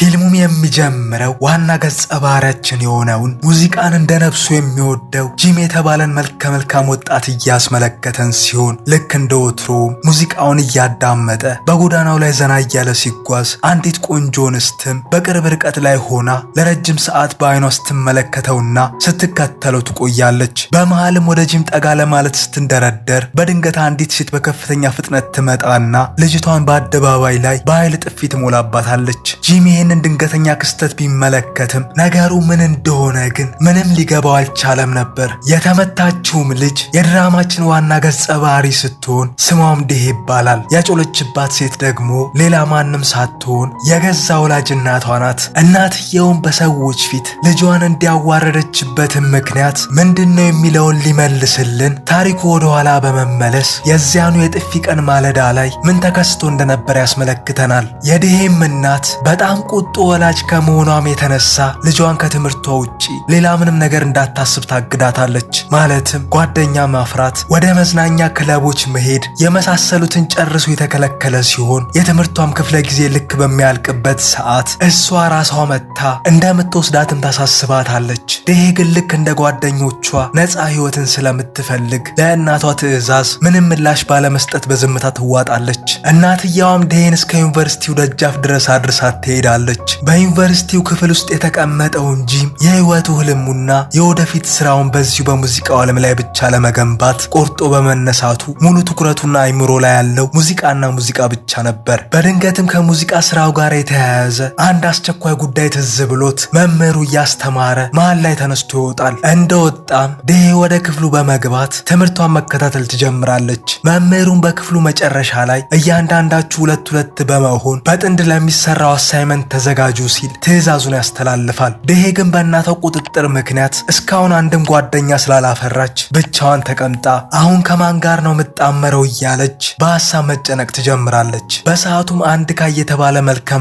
ፊልሙም የሚጀምረው ዋና ገጸ ባህሪያችን የሆነውን ሙዚቃን እንደነፍሱ የሚወደው ጂም የተባለን መልካም ወጣት እያስመለከተን ሲሆን ልክ እንደ ወትሮ ሙዚቃውን እያዳመጠ በጎዳናው ላይ ዘና እያለ ሲጓዝ አንዲት ቆንጆ እንስትም በቅርብ ርቀት ላይ ሆና ለረጅም ሰዓት በአይኗ ስትመለከተውና ስትከተለው ትቆያለች። በመሃልም ወደ ጂም ጠጋ ለማለት ስትንደረደር በድንገት አንዲት ሴት በከፍተኛ ፍጥነት ትመጣና ልጅቷን በአደባባይ ላይ በኃይል ጥፊ ትሞላባታለች። ጂም ይህንን ድንገተኛ ክስተት ቢመለከትም ነገሩ ምን እንደሆነ ግን ምንም ሊገባው አልቻለም ነበር። የተመታችውም ልጅ የድራማችን ዋና ገጸ ባህሪ ስትሆን ስሟም ዴሄ ይባላል። ያጮለችባት ሴት ደግሞ ሌላ ማንም ሳትሆን የገዛ ወላጅ እናቷ ናት። እናትየውም በሰዎች ፊት ልጇን እንዲያዋረደችበትን ምክንያት ምንድነው የሚለውን ሊመልስልን ታሪኩ ወደ ኋላ በመመለስ የዚያኑ የጥፊ ቀን ማለዳ ላይ ምን ተከስቶ እንደነበር ያስመለክተናል። የዴሄም እናት በጣም ቁጡ ወላጅ ከመሆኗም የተነሳ ልጇን ከትምህርቷ ውጪ ሌላ ምንም ነገር እንዳታስብ ታግዳታለች። ማለትም ጓደኛ ማፍራት፣ ወደ መዝናኛ ክለቦች መሄድ የመሳሰሉትን ጨርሶ የተከለከለ ሲሆን የትምህርቷም ክፍለ ጊዜ ልክ በሚያልቅበት ሰዓት እሷ ራሷ መጥታ እንደምትወስዳትም ታሳስባታለች። ዴሄ ግን ልክ እንደ ጓደኞቿ ነፃ ህይወትን ስለምትፈልግ ለእናቷ ትዕዛዝ ምንም ምላሽ ባለመስጠት በዝምታ ትዋጣለች። እናትየዋም ዴሄን እስከ ዩኒቨርሲቲው ደጃፍ ድረስ አድርሳት ትሄዳለች። በዩኒቨርሲቲው ክፍል ውስጥ የተቀመጠውን ጂም የህይወቱ ህልሙና የወደፊት ስራውን በዚሁ በሙዚቃው ዓለም ላይ ብቻ ለመገንባት ቆርጦ በመነሳቱ ሙሉ ትኩረቱና አይምሮ ላይ ያለው ሙዚቃና ሙዚቃ ብቻ ነበር። በድንገትም ከሙዚቃ ስራው ጋር የተያያዘ አንድ አስቸኳይ ጉዳይ ትዝ ብሎት መምህሩ እያስተማረ መሃል ላይ ተነስቶ ይወጣል። እንደወጣም ዴሄ ወደ ክፍሉ በመግባት ትምህርቷን መከታተል ትጀምራለች። መምህሩን በክፍሉ መጨረሻ ላይ እያንዳንዳችሁ ሁለት በመሆን በጥንድ ለሚሰራው አሳይመንት ተዘጋጁ ሲል ትዕዛዙን ያስተላልፋል። ዴሄ ግን በእናቷ ቁጥጥር ምክንያት እስካሁን አንድም ጓደኛ ስላላፈራች ብቻዋን ተቀምጣ አሁን ከማን ጋር ነው የምጣመረው እያለች በሐሳብ መጨነቅ ትጀምራለች። በሰዓቱም አንድ ካይ የተባለ መልካም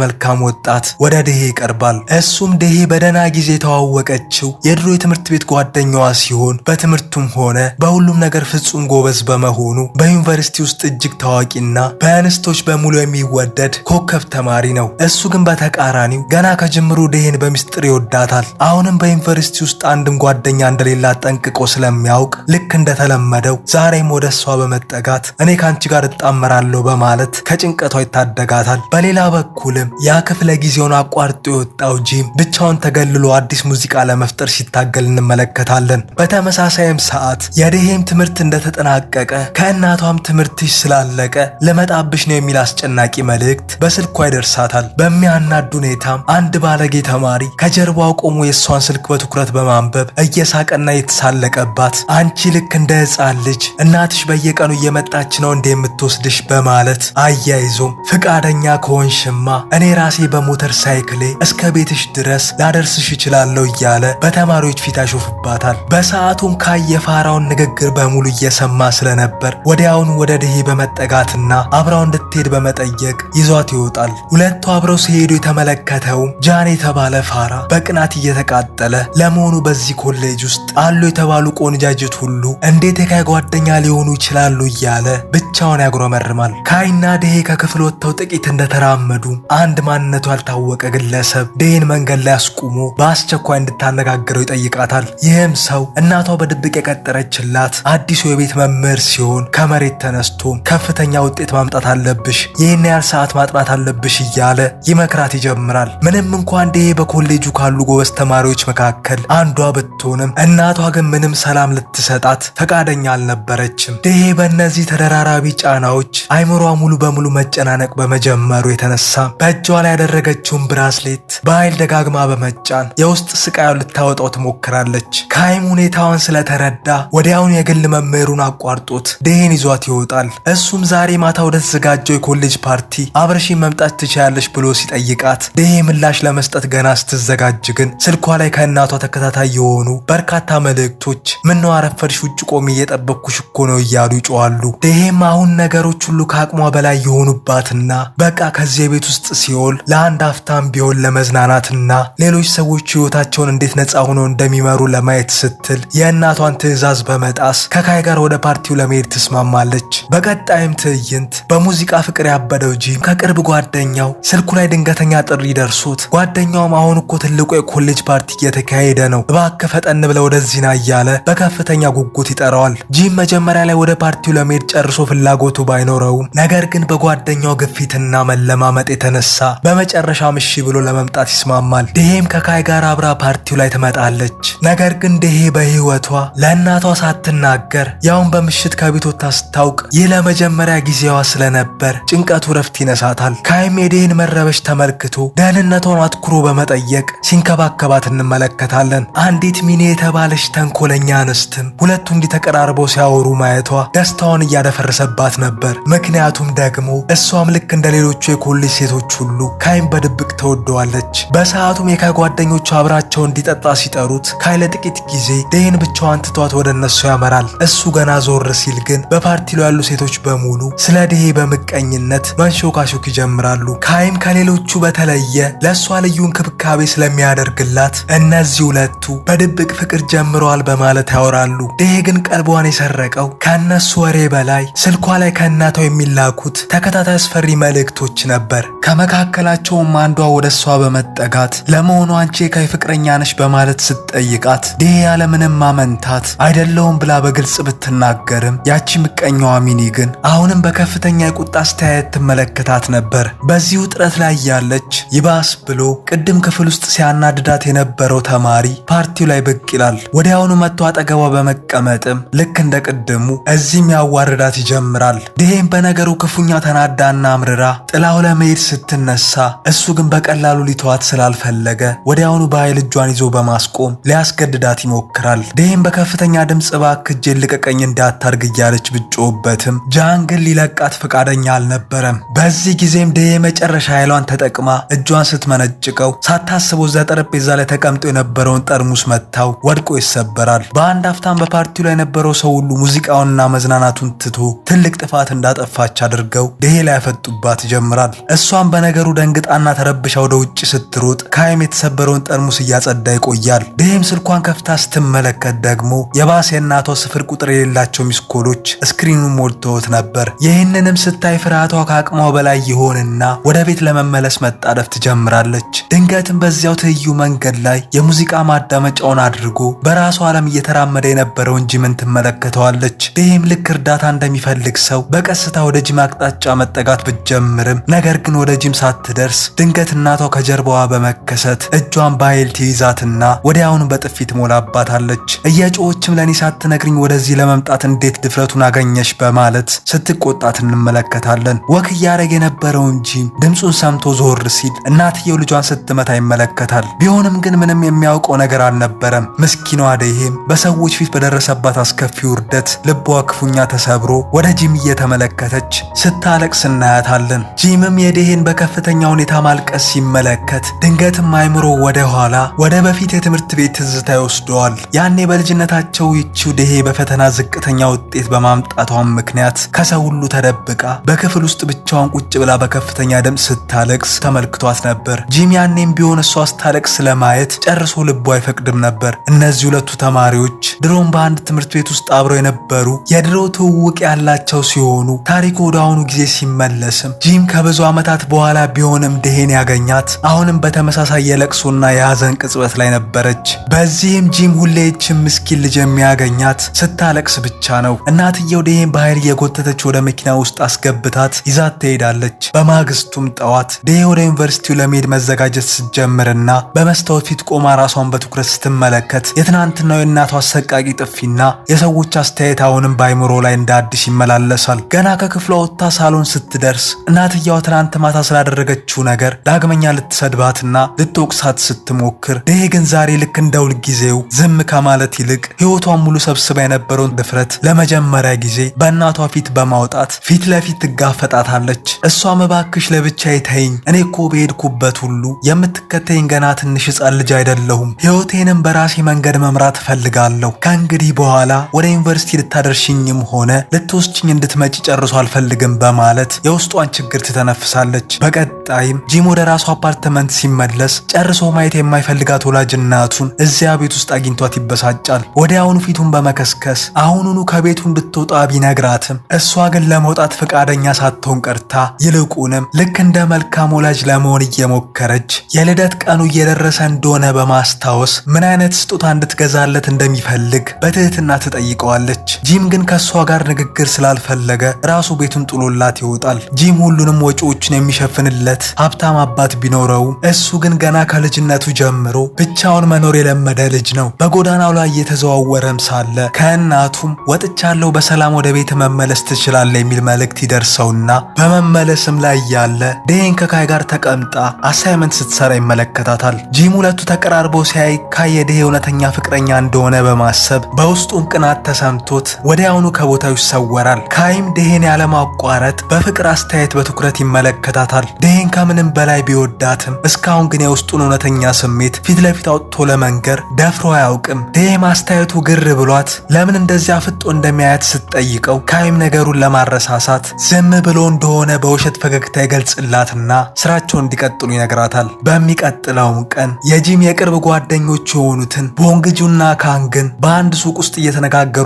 ወጣት ወደ ዴሄ ይቀርባል። እሱም ዴሄ በደህና ጊዜ የተዋወቀችው የድሮ የትምህርት ቤት ጓደኛዋ ሲሆን በትምህርቱም ሆነ በሁሉም ነገር ፍጹም ጎበዝ በመሆኑ በዩኒቨርሲቲ ውስጥ እጅግ ታዋቂና በእንስቶች በሙሉ የሚወደድ ኮከብ ተማሪ ነው። እሱ ግን በተቃራኒው ገና ከጅምሩ ዴሄን በሚስጥር ይወዳታል። አሁንም በዩኒቨርሲቲ ውስጥ አንድም ጓደኛ እንደሌላት ጠንቅቆ ስለሚያውቅ ልክ እንደተለመደው ዛሬም ወደ እሷ በመጠጋት እኔ ካንቺ ጋር እጣመራለሁ በማለት ከጭንቀቷ ይታደጋታል። በሌላ በኩልም ያ ክፍለ ጊዜውን አቋርጦ የወጣው ጂም ብቻውን ተገልሎ አዲስ ሙዚቃ ለመፍጠር ሲታገል እንመለከታለን። በተመሳሳይም ሰዓት የዴሄም ትምህርት እንደተጠናቀቀ ከእናቷም ትምህርትሽ ስላለቀ ለመጣብሽ ነው የሚል አስጨናቂ መልእክት በስልኳ ይደርሳታል። በሚያናድ ሁኔታም አንድ ባለጌ ተማሪ ከጀርባው ቆሞ የሷን ስልክ በትኩረት በማንበብ እየሳቀና የተሳለቀባት አንቺ ልክ እንደ ሕፃን ልጅ እናትሽ በየቀኑ እየመጣች ነው እንደ የምትወስድሽ በማለት አያይዞም ፍቃደኛ ከሆንሽማ እኔ ራሴ በሞተር ሳይክሌ እስከ ቤትሽ ድረስ ላደርስሽ እችላለሁ እያለ በተማሪዎች ፊት ያሾፍባታል። በሰዓቱም ካይ የፋራውን ንግግር በሙሉ እየሰማ ስለነበር ወዲያውኑ ወደ ዴሄ በመጠጋትና አብራው እንድትሄድ በመጠየቅ ይዟት ይወጣል። ሁለቱ አብረው ሲሄዱ የተመለከተውም ጃን የተባለ ፋራ በቅናት እየተቃጠለ ለመሆኑ በዚህ ኮሌጅ ውስጥ አሉ የተባሉ ቆንጃጅት ሁሉ እንዴት የካይ ጓደኛ ሊሆኑ ይችላሉ እያለ ብቻውን ያጉረመርማል። ካይና ዴሄ ከክፍል ወጥተው ጥቂት እንደተራመዱ አንድ ማንነቱ ያልታወቀ ግለሰብ ዴሄን መንገድ ላይ አስቁሞ በአስቸኳይ እንድታነጋግረው ይጠይቃታል። ይህም ሰው እናቷ በድብቅ የቀጠረችላት አዲሱ የቤት መምህር ሲሆን ከመሬት ተነስቶ ከፍተኛ ውጤት ማምጣት አለብሽ፣ ይህን ያህል ሰዓት ማጥናት አለብሽ እያለ ይመክራት ይጀምራል። ምንም እንኳን ዴሄ በኮሌጁ ካሉ ጎበዝ ተማሪዎች መካከል አንዷ ብትሆንም እናቷ ግን ምንም ሰላም ልትሰጣት ፈቃደኛ አልነበረችም። ዴሄ በእነዚህ ተደራራቢ ጫናዎች አይምሯ ሙሉ በሙሉ መጨናነቅ በመጀመሩ የተነሳ በእጇ ላይ ያደረገችውን ብራስሌት በኃይል ደጋግማ በመጫን የውስጥ ስቃዩን ልታወጣው ትሞክራለች። ካይም ሁኔታዋን ስለተረዳ ወዲያውኑ የግል መምህሩን አቋርጦት ዴሄን ይዟት ይወጣል። እሱም ዛሬ ማታ ወደ ተዘጋጀው የኮሌጅ ፓርቲ አብረሽኝ መምጣት ትችያለሽ ብሎ ሲጠይቃት ዴሄ ምላሽ ለመስጠት ገና ስትዘጋጅ ግን ስልኳ ላይ ከእናቷ ተከታታይ የሆኑ በርካታ መልእክቶች ምነው አረፈድሽ ውጭ ቆሜ እየጠበቅኩሽ እኮ ነው እያሉ ይጮዋሉ። ዴሄም አሁን ነገሮች ሁሉ ከአቅሟ በላይ የሆኑባትና በቃ ከዚህ የቤት ውስጥ ሲኦል ለአንድ አፍታም ቢሆን ለመዝናናትና ሌሎች ሰዎች ህይወታቸውን እንዴት ነፃ ሆነው እንደሚመሩ ለማየት ስትል የእናቷን ትዕዛዝ በመጣስ ከካይ ጋር ወደ ፓርቲው ለመሄድ ትስማማለች። በቀጣይም ትዕይንት በሙዚቃ ፍቅር ያበደው ጂም ከቅርብ ጓደኛው ስልኩ ላይ ድንገተኛ ጥሪ ደርሶት ጓደኛውም አሁን እኮ ትልቁ የኮሌጅ ፓርቲ እየተካሄደ ነው እባክህ ፈጠን ብለው ወደዚህ ና እያለ በከፍተኛ ጉጉት ይጠራዋል። ጂም መጀመሪያ ላይ ወደ ፓርቲው ለመሄድ ጨርሶ ፍላጎቱ ባይኖረውም ነገር ግን በጓደኛው ግፊትና መለማመጥ የተነሳ በመጨረሻም እሺ ብሎ ለመምጣት ይስማማል። ዴሄም ከካይ ጋር አብራ ፓርቲው ላይ ትመጣለች። ነገር ግን ዴሄ በህይወቷ ለእናቷ ሳትናገር ያውን በምሽት ከቤት ወጥታ ስታውቅ ይህ ለመጀመሪያ ጊዜዋ ስለነበር ጭንቀቱ ረፍት ይነሳታል። ካይም የዴሄን መረበሽ ተመልክቶ ደህንነቷን አትኩሮ በመጠየቅ ሲንከባከባት እንመለከታለን። አንዲት ሚኔ የተባለች ተንኮለኛ አንስትም ሁለቱ እንዲተቀራርበው ሲያወሩ ማየቷ ደስታዋን እያደፈረሰባት ነበር። ምክንያቱም ደግሞ እሷም ልክ እንደ ሌሎቹ የኮሌጅ ሴቶች ሁሉ ካይም በድብቅ ተወደዋለች። በሰዓቱም የካይ ጓደኞቹ አብራቸው እንዲጠጣ ሲጠሩት ካይ ለጥቂት ጊዜ ዴሄን ብቻዋን ትቷት ወደ እነሱ ያመራል። እሱ ገና ዞር ሲል ግን በፓርቲው ላይ ያሉ ሴቶች በሙሉ ስለ ዴሄ በምቀኝነት መንሾካሾክ ይጀምራሉ። ካይም ከሌሎቹ በተለየ ለእሷ ልዩ እንክብካቤ ስለሚያደርግላት እነዚህ ሁለቱ በድብቅ ፍቅር ጀምረዋል በማለት ያወራሉ። ዴሄ ግን ቀልቧን የሰረቀው ከእነሱ ወሬ በላይ ስልኳ ላይ ከእናቷ የሚላኩት ተከታታይ አስፈሪ መልእክቶች ነበር። ከመካከላቸውም አንዷ ወደ እሷ በመጠጋት ለመሆኑ አንቺ የካይ ፍቅረኛ ነሽ በማለት ስትጠይቃት ዴሄ ያለምንም ማመንታት አይደለውም ብላ በግልጽ ብትናገርም ያቺ ምቀኛዋ ሚኒ ግን አሁንም በከፍተኛ የቁጣ አስተያየት ትመለከታት ነበር። በዚህ ውጥረት ላይ ያለች ይባስ ብሎ ቅድም ክፍል ውስጥ ሲያናድዳት የነበረው ተማሪ ፓርቲው ላይ ብቅ ይላል። ወዲያውኑ መጥቶ አጠገቧ በመቀመጥም ልክ እንደ ቅድሙ እዚህም ያዋርዳት ይጀምራል። ዴሄም በነገሩ ክፉኛ ተናዳና አምርራ ጥላው ለመሄድ ስትነሳ እሱ ግን በቀላሉ ሊተዋት ስላልፈለገ ወዲያውኑ በኃይል እጇን ይዞ በማስቆም ሊያስገድዳት ይሞክራል። ዴሄም በከፍተኛ ድምጽ እባክህ እጄን ልቀቀኝ እንዳታርግ እያለች ብጮህበትም ጃን ግን ሊለቃት ፈቃደኛ አልነበረም። በዚህ ጊዜም ዴሄ መጨረሻ ኃይሏን ተጠቅማ እጇን ስትመነጭቀው ሳታስበው እዛ ጠረጴዛ ላይ ተቀምጦ የነበረውን ጠርሙስ መታው ወድቆ ይሰበራል። በአንድ አፍታም በፓርቲው ላይ የነበረው ሰው ሁሉ ሙዚቃውንና መዝናናቱን ትቶ ትልቅ ጥፋት እንዳጠፋች አድርገው ዴሄ ላይ ያፈጡባት ይጀምራል። እሷም በነገሩ ደንግጣና ተረብሻ ወደ ውጭ ስትሮጥ ካይም የተሰበረውን ጠርሙስ እያጸዳ ይቆያል። ዴሄም ስልኳን ከፍታ ስትመለከት ደግሞ የባሰ የእናቷ ስፍር ቁጥር የሌላቸው ሚስኮሎች ስክሪኑን ሞልተውት ነበር። ይህንንም ስታይ ፍርሃቷ ከአቅሟ በላይ ይሆንና ወደ ቤት ለመመለስ መጣደፍ ትጀምራለች። ድንገትም በዚያው ትይዩ መንገድ ላይ የሙዚቃ ማዳመጫውን አድርጎ በራሷ ዓለም እየተራመደ የነበረውን ጂምን ትመለከተዋለች። ዴሄም ልክ እርዳታ እንደሚፈልግ ሰው በቀስታ ወደ ጂም አቅጣጫ መጠጋት ብትጀምርም ነገር ግን ወደ ጂም ሳትደርስ ድንገት እናቷ ከጀርባዋ በመከሰት እጇን በኃይል ትይዛትና ወዲያውኑ በጥፊ ትሞላባታለች። እየጮኸችም ለኔ ሳትነግሪኝ ወደዚህ ለመምጣት እንዴት ድፍረቱን አገኘሽ በማለት ስትቆጣት እንመለከታለን። ወክ እያደረገ የነበረውን ጂም ድምፁን ሰምቶ ዞር ሲል እናትየው ልጇን ስትመታ ይመለከታል። ቢሆንም ግን ምንም የሚያውቀው ነገር አልነበረም። ምስኪኗ ዴሄም በሰዎች ፊት በደረሰባት አስከፊ ውርደት ልቧ ክፉኛ ተሰብሮ ወደ ጂም እየተመለከተች ስታለቅስ እናያታለን። ጂምም የዴሄን በከፍተኛ ሁኔታ ማልቀስ ሲመለከት ድንገትም አይምሮ ወደ ኋላ ወደ በፊት የትምህርት ቤት ትዝታ ይወስደዋል። ያኔ በልጅነታቸው ይቺው ዴሄ በፈተና ዝቅተኛ ውጤት በማምጣቷም ምክንያት ከሰው ሁሉ ተደብቃ በክፍል ውስጥ ብቻዋን ቁጭ ብላ በከፍተኛ ድምፅ ስታለቅስ ተመልክቷት ነበር። ጂም ያኔም ቢሆን እሷ ስታለቅስ ለማየት ጨርሶ ልቡ አይፈቅድም ነበር። እነዚህ ሁለቱ ተማሪዎች ድሮም በአንድ ትምህርት ቤት ውስጥ አብረው የነበሩ የድሮ ትውውቅ ያላቸው ሲሆኑ ታሪኩ ወደ አሁኑ ጊዜ ሲመለስም ጂም ከብዙ ዓመታት በኋላ ቢሆንም ዴሄን ያገኛት አሁንም በተመሳሳይ የለቅሶና የሐዘን ቅጽበት ላይ ነበረች። በዚህም ጂም ሁሌ ይህችን ምስኪን ልጅ የሚያገኛት ስታለቅስ ብቻ ነው። እናትየው ዴሄን በኃይል እየጎተተች ወደ መኪና ውስጥ አስገብታት ይዛት ትሄዳለች። በማግስቱም ጠዋት ዴሄ ወደ ዩኒቨርሲቲው ለመሄድ መዘጋጀት ስትጀምርና በመስታወት ፊት ቆማ ራሷን በትኩረት ስትመለከት የትናንትናው የእናቷ አሰቃቂ ጥፊና የሰዎች አስተያየት አሁንም በአይምሮ ላይ እንደ አዲስ ይመላለሳል። ገና ከክፍሏ ወጥታ ሳሎን ስትደርስ እናትየዋ ትናንት ማታ ስላደረገችው ነገር ዳግመኛ ልትሰድባትና ልትወቅሳት ስትሞክር ዴሄ ግን ዛሬ ልክ እንደ ሁልጊዜው ዝም ከማለት ይልቅ ሕይወቷን ሙሉ ሰብስባ የነበረውን ድፍረት ለመጀመሪያ ጊዜ በእናቷ ፊት በማውጣት ፊት ለፊት ትጋፈጣታለች። እሷም እባክሽ ለብቻዬ ተይኝ፣ እኔ እኮ በሄድኩበት ሁሉ የምትከተይኝ ገና ትንሽ ሕፃን ልጅ አይደለሁም። ሕይወቴንም በራሴ መንገድ መምራት እፈልጋለሁ። ከእንግዲህ በኋላ ወደ ዩኒቨርሲቲ ልታደርሽኝም ሆነ ልትወስጂኝ እንድትመጪ ጨርሶ አልፈልግም በማለት የውስጧን ችግር ትተነፍሳለች። በቀጣይም ጂም ወደ ራሱ አፓርትመንት ሲመለስ ጨርሶ ማየት የማይፈልጋት ወላጅ እናቱን እዚያ ቤት ውስጥ አግኝቷት ይበሳጫል። ወዲያውኑ ፊቱን በመከስከስ አሁኑኑ ከቤቱ እንድትወጣ ቢነግራትም እሷ ግን ለመውጣት ፈቃደኛ ሳትሆን ቀርታ ይልቁንም ልክ እንደ መልካም ወላጅ ለመሆን እየሞከረች የልደት ቀኑ እየደረሰ እንደሆነ በማስታወስ ምን አይነት ስጦታ እንድትገዛለት እንደሚፈልግ በትህትና ትጠይቀዋለች። ጂም ግን ከሷ ጋር ንግግር ስላልፈለገ ራሱ ቤቱን ጥሎላት ይወጣል። ጂም ሁሉንም ወጪዎችን የሚሸፍንለት ሀብታም አባት ቢኖረውም እሱ ግን ገና ከልጅነቱ ጀምሮ ብቻውን መኖር የለመደ ልጅ ነው። በጎዳናው ላይ እየተዘዋወረም ሳለ ከእናቱም ወጥቻለሁ በሰላም ወደ ቤት መመለስ ትችላለህ የሚል መልእክት ይደርሰውና በመመለስም ላይ ያለ ዴሄን ከካይ ጋር ተቀምጣ አሳይመንት ስትሰራ ይመለከታታል። ጂም ሁለቱ ተቀራርበው ሲያይ ካይ የዴሄ እውነተኛ ፍቅረኛ እንደሆነ በማሰብ በውስጡም ቅናት ተሰምቶት ወዲያውኑ ከቦታው ይሰወራል። ካይም ዴሄን ያለማቋረጥ በፍቅር አስተያየት በትኩረት ይመለከታታል። ዴሄን ከምንም በላይ ቢወዳትም እስካሁን ግን የውስጡን እውነተኛ ስሜት ፊት ለፊት አውጥቶ ለመንገር ደፍሮ አያውቅም። ዴሄ ማስተያየቱ ግር ብሏት ለምን እንደዚያ ፍጦ እንደሚያያት ስትጠይቀው ካይም ነገሩን ለማረሳሳት ዝም ብሎ እንደሆነ በውሸት ፈገግታ ይገልጽላትና ስራቸውን እንዲቀጥሉ ይነግራታል። በሚቀጥለውም ቀን የጂም የቅርብ ጓደኞች የሆኑትን ቦንግጁና ካንግን በአንድ ሱቅ ውስጥ እየተነጋገሩ